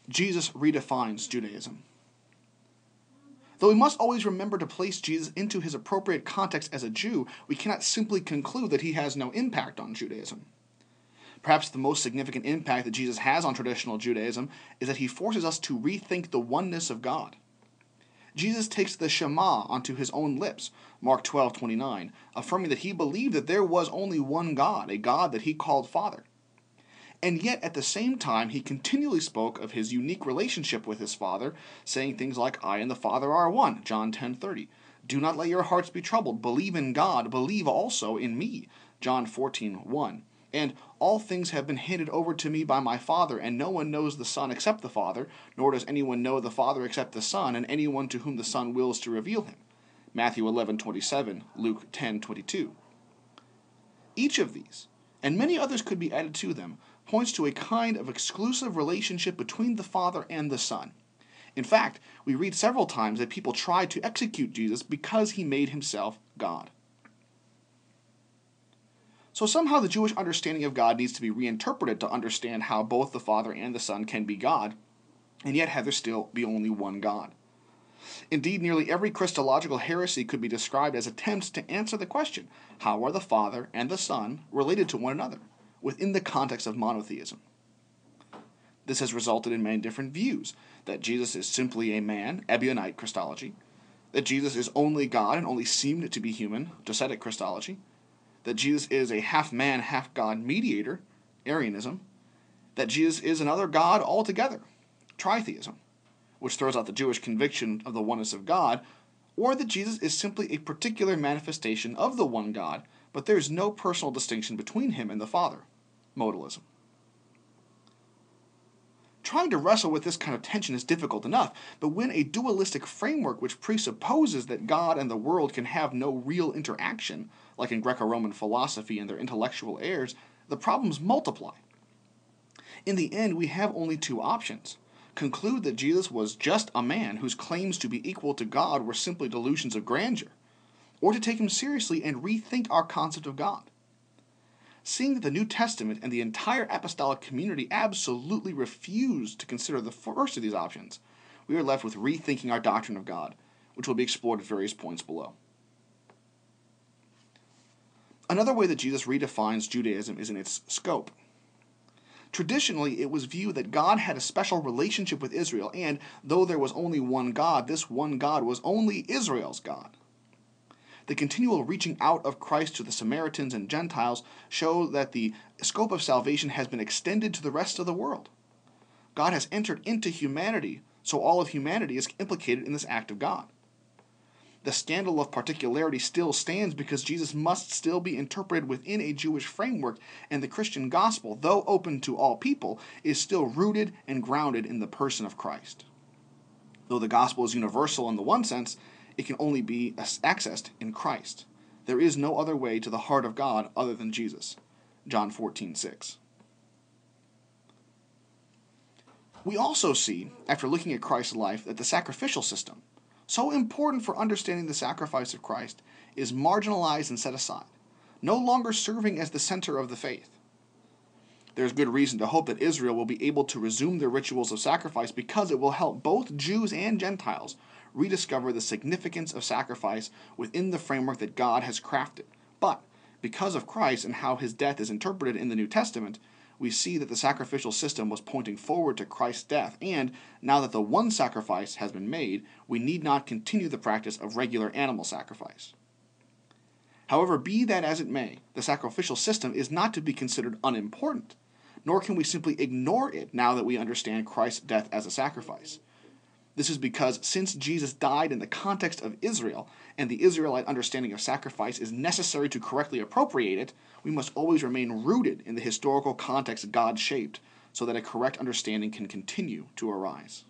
Jesus redefines Judaism. Though we must always remember to place Jesus into his appropriate context as a Jew, we cannot simply conclude that he has no impact on Judaism. Perhaps the most significant impact that Jesus has on traditional Judaism is that he forces us to rethink the oneness of God. Jesus takes the Shema onto his own lips, Mark 12:29, affirming that he believed that there was only one God, a God that he called Father. And yet, at the same time, he continually spoke of his unique relationship with his Father, saying things like, I and the Father are one, John 10:30. Do not let your hearts be troubled. Believe in God. Believe also in me, John 14:1. And all things have been handed over to me by my Father, and no one knows the Son except the Father, nor does anyone know the Father except the Son, and anyone to whom the Son wills to reveal him. Matthew 11:27, Luke 10:22. Each of these, and many others could be added to them, points to a kind of exclusive relationship between the Father and the Son. In fact, we read several times that people tried to execute Jesus because he made himself God. So somehow the Jewish understanding of God needs to be reinterpreted to understand how both the Father and the Son can be God, and yet have there still be only one God. Indeed, nearly every Christological heresy could be described as attempts to answer the question, how are the Father and the Son related to one another, within the context of monotheism? This has resulted in many different views, that Jesus is simply a man, Ebionite Christology, that Jesus is only God and only seemed to be human, Docetic Christology, that Jesus is a half-man, half-God mediator, Arianism, that Jesus is another God altogether, tritheism, which throws out the Jewish conviction of the oneness of God, or that Jesus is simply a particular manifestation of the one God, but there is no personal distinction between him and the Father, modalism. Trying to wrestle with this kind of tension is difficult enough, but when a dualistic framework which presupposes that God and the world can have no real interaction, like in Greco-Roman philosophy and their intellectual heirs, the problems multiply. In the end, we have only two options. Conclude that Jesus was just a man whose claims to be equal to God were simply delusions of grandeur, or to take him seriously and rethink our concept of God. Seeing that the New Testament and the entire apostolic community absolutely refuse to consider the first of these options, we are left with rethinking our doctrine of God, which will be explored at various points below. Another way that Jesus redefines Judaism is in its scope. Traditionally, it was viewed that God had a special relationship with Israel, and though there was only one God, this one God was only Israel's God. The continual reaching out of Christ to the Samaritans and Gentiles show that the scope of salvation has been extended to the rest of the world. God has entered into humanity, so all of humanity is implicated in this act of God. The scandal of particularity still stands because Jesus must still be interpreted within a Jewish framework, and the Christian gospel, though open to all people, is still rooted and grounded in the person of Christ. Though the gospel is universal in the one sense, it can only be accessed in Christ. There is no other way to the heart of God other than Jesus. John 14:6. We also see, after looking at Christ's life, that the sacrificial system, so important for understanding the sacrifice of Christ, is marginalized and set aside, no longer serving as the center of the faith. There is good reason to hope that Israel will be able to resume their rituals of sacrifice because it will help both Jews and Gentiles rediscover the significance of sacrifice within the framework that God has crafted. But because of Christ and how his death is interpreted in the New Testament, we see that the sacrificial system was pointing forward to Christ's death, and now that the one sacrifice has been made, we need not continue the practice of regular animal sacrifice. However, be that as it may, the sacrificial system is not to be considered unimportant, nor can we simply ignore it now that we understand Christ's death as a sacrifice. This is because since Jesus died in the context of Israel, and the Israelite understanding of sacrifice is necessary to correctly appropriate it, we must always remain rooted in the historical context God shaped, so that a correct understanding can continue to arise.